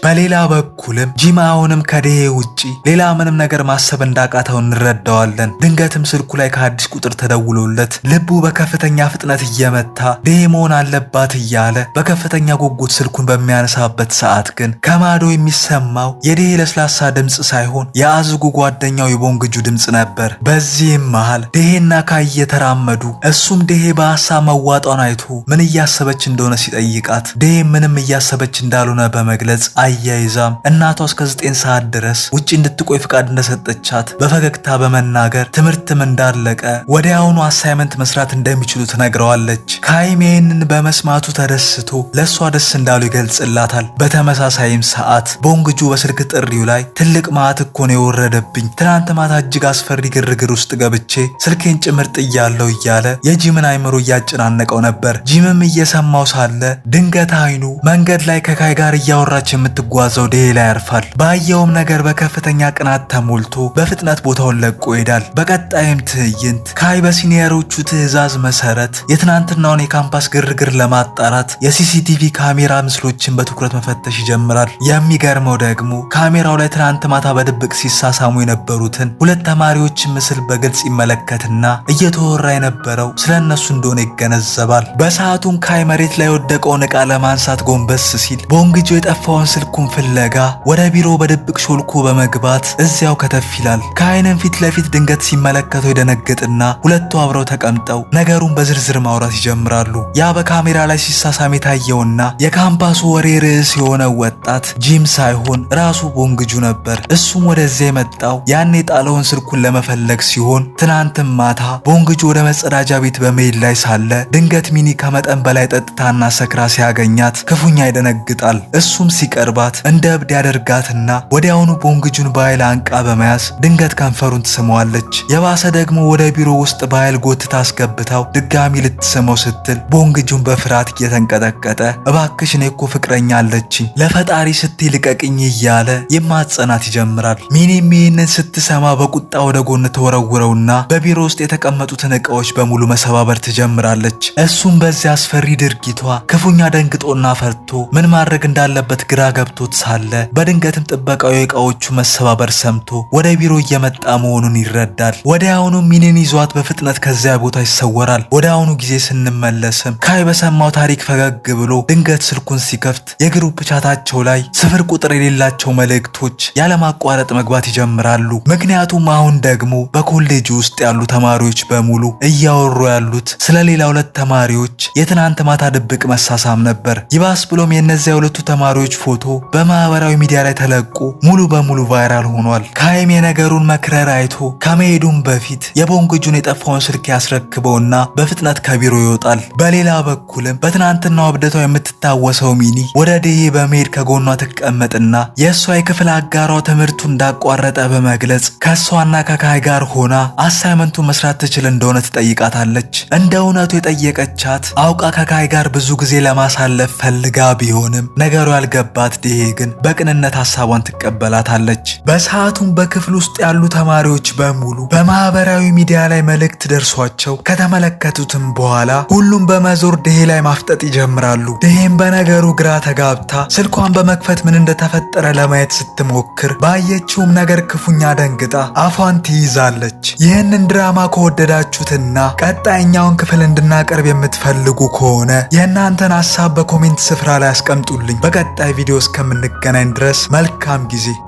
በሌላ በኩልም ጂም አሁንም ከዴሄ ውጪ ሌላ ምንም ነገር ማሰብ እንዳቃተው እንረዳዋለን። ድንገትም ስልኩ ላይ ከአዲስ ቁጥር ተደውሎለት ልቡ በከፍተኛ ፍጥነት እየመታ ዴሄ መሆን አለባት እያለ በከፍተኛ ጉጉት ስልኩን በሚያነሳበት ሰዓት ግን ከማዶ የሚሰማው የዴሄ ለስላሳ ድምፅ ሳይሆን የአዝጉ ጓደኛው የቦንግጁ ድምፅ ነበር። በዚህም መሃል ዴሄና ካይ እየተራመዱ እሱም ዴሄ በሀሳብ መዋጧን አይቶ ምን እያሰበች እንደሆነ ሲጠይቃት ዴሄ ምንም እያሰበች እንዳልሆነ በመግለጽ አያይዛም እናቷ እስከ 9 ሰዓት ድረስ ውጪ እንድትቆይ ፍቃድ እንደሰጠቻት በፈገግታ በመናገር ትምህርትም እንዳለቀ ወዲያውኑ አሳይመንት መስራት እንደሚችሉ ትነግረዋለች። ካይም ይህንን በመስማቱ ተደስቶ ለእሷ ደስ እንዳሉ ይገልጽላታል። በተመሳሳይም ሰዓት ቦንግጁ በስልክ ጥሪው ላይ ትልቅ ማዕት እኮ ነው የወረደብኝ፣ ትናንት ማታ እጅግ አስፈሪ ግርግር ውስጥ ገብቼ ስልኬን ጭምር ጥያለሁ እያለ የጂምን አይምሮ እያጨናነቀው ነበር። ጂምም እየሰማው ሳለ ድንገት አይኑ መንገድ ላይ ከካይ ጋር እያወራች የምትጓዘው ዴሄ ላይ ያርፋል። ባየውም ነገር በከፍተኛ ቅናት ተሞልቶ በፍጥነት ቦታውን ለቆ ይሄዳል። በቀጣይም ትዕይንት ካይ በሲኒየሮቹ ትዕዛዝ መሰረት የትናንትናውን የካምፓስ ግርግር ለማጣራት የሲሲቲቪ ካሜራ ምስሎችን በትኩረት መፈተሽ ይጀምራል። የሚገርመው ደግሞ ካሜራው ላይ ትናንት ማታ በድብቅ ሲሳሳሙ የነበሩትን ሁለት የሁለት ተማሪዎች ምስል በግልጽ ይመለከትና እየተወራ የነበረው ስለነሱ እንደሆነ ይገነዘባል። በሰዓቱም ካይ መሬት ላይ የወደቀውን ዕቃ ለማንሳት ጎንበስ ሲል ቦንግጆ የጠፋውን ስልኩን ፍለጋ ወደ ቢሮ በድብቅ ሾልኮ በመግባት እዚያው ከተፍ ይላል። ካይንም ፊት ለፊት ድንገት ሲመለከተው ይደነግጥና ሁለቱ አብረው ተቀምጠው ነገሩን በዝርዝር ማውራት ይጀምራሉ። ያ በካሜራ ላይ ሲሳሳም የታየውና የካምፓሱ ወሬ ርዕስ የሆነው ወጣት ጂም ሳይሆን ራሱ ቦንግጁ ነበር። እሱም ወደዚያ የመጣው ያኔ የጣለውን ስልኩን ለመፈለግ ሲሆን ትናንትም ማታ ቦንግጁ ወደ መጸዳጃ ቤት በመሄድ ላይ ሳለ ድንገት ሚኒ ከመጠን በላይ ጠጥታና ሰክራ ሲያገኛት ክፉኛ ይደነግጣል። እሱም ሲቀርባት እንደ እብድ ያደርጋትና ወዲያውኑ ቦንግጁን በኃይል አንቃ በመያዝ ድንገት ከንፈሩን ትስመዋለች። የባሰ ደግሞ ወደ ቢሮ ውስጥ በኃይል ጎትታ አስገብታው ድጋሚ ልትስመው ስትል ቦንግጁን በፍርሃት እየተንቀጠቀጠ እባክሽ እኔ እኮ ፍቅረኛ አለችኝ ለፈጣሪ ስትይ ልቀቅኝ እያለ የማጸናት ይጀምራል። ሚኒም ይህንን ስትሰማ በቁጣ ወደ ጎን ተወረውረውና በቢሮ ውስጥ የተቀመጡትን ዕቃዎች በሙሉ መሰባበር ትጀምራለች። እሱም በዚያ አስፈሪ ድርጊቷ ክፉኛ ደንግጦና ፈርቶ ምን ማድረግ እንዳለበት ግራ ገብቶት ሳለ በድንገትም ጥበቃው የዕቃዎቹ መሰባበር ሰምቶ ወደ ቢሮ እየመጣ መሆኑን ይረዳል። ወዲያውኑ ሚኒን ይዟት በፍጥነት ከዚያ ቦታ ይሰወራል። ወዲያውኑ ጊዜ ስንመለስም ካይ በሰማው ታሪክ ፈገግ ብሎ ድንገት ስልኩን ሲከፍት የግሩፕ ቻታቸው ላይ ስፍር ቁጥር የሌላቸው መልእክቶች ያለማቋረጥ መግባት ይጀምራሉ። ምክንያቱም አሁን ደግሞ በኮሌጅ ውስጥ ያሉ ተማሪዎች በሙሉ እያወሩ ያሉት ስለ ሌላ ሁለት ተማሪዎች የትናንት ማታ ድብቅ መሳሳም ነበር። ይባስ ብሎም የእነዚያ ሁለቱ ተማሪዎች ፎቶ በማህበራዊ ሚዲያ ላይ ተለቆ ሙሉ በሙሉ ቫይራል ሆኗል። ካይም የነገሩን መክረር አይቶ ከመሄዱም በፊት የቦንግጁን የጠፋውን ስልክ ያስረክበውና በፍጥነት ከቢሮ ይወጣል። በሌላ በኩልም በትናንትናው እብደቷ የምትታወሰው ሚኒ ወደ ዴሄ በመሄድ ከጎኗ ትቀመጥና የእሷ የክፍል አጋሯ ትምህርቱ እንዳቋረጠ በመግለጽ ከእሷና ከካይ ጋር ሆና አሳይመንቱ መስራት ትችል እንደሆነ ትጠይቃታለች። እንደ እውነቱ የጠየቀቻት አውቃ ከካይ ጋር ብዙ ጊዜ ለማሳለፍ ፈልጋ ቢሆንም ነገሩ ያልገባት ዴሄ ግን በቅንነት ሀሳቧን ትቀበላታለች። በሰዓቱም በክፍል ውስጥ ያሉ ተማሪዎች በሙሉ በማህበራዊ ሚዲያ ላይ መልእክት ደርሷቸው ከተመለከቱትም በኋላ ሁሉም በመዞር ዴሄ ላይ ማፍጠጥ ይጀምራሉ። ዴሄም በነገሩ ግራ ተጋብታ ስልኳን በመክፈት ምን እንደተፈጠረ ለማየት ስትሞክር ባየችውም ነገር ክፉኛ ደንግጣ አፏን ትይዛለች። ይህንን ድራማ ከወደዳችሁትና ቀጣይኛውን ክፍል እንድናቀርብ የምትፈልጉ ከሆነ የእናንተን ሀሳብ በኮሜንት ስፍራ ላይ አስቀምጡልኝ። በቀጣይ ቪዲዮ እስከምንገናኝ ድረስ መልካም ጊዜ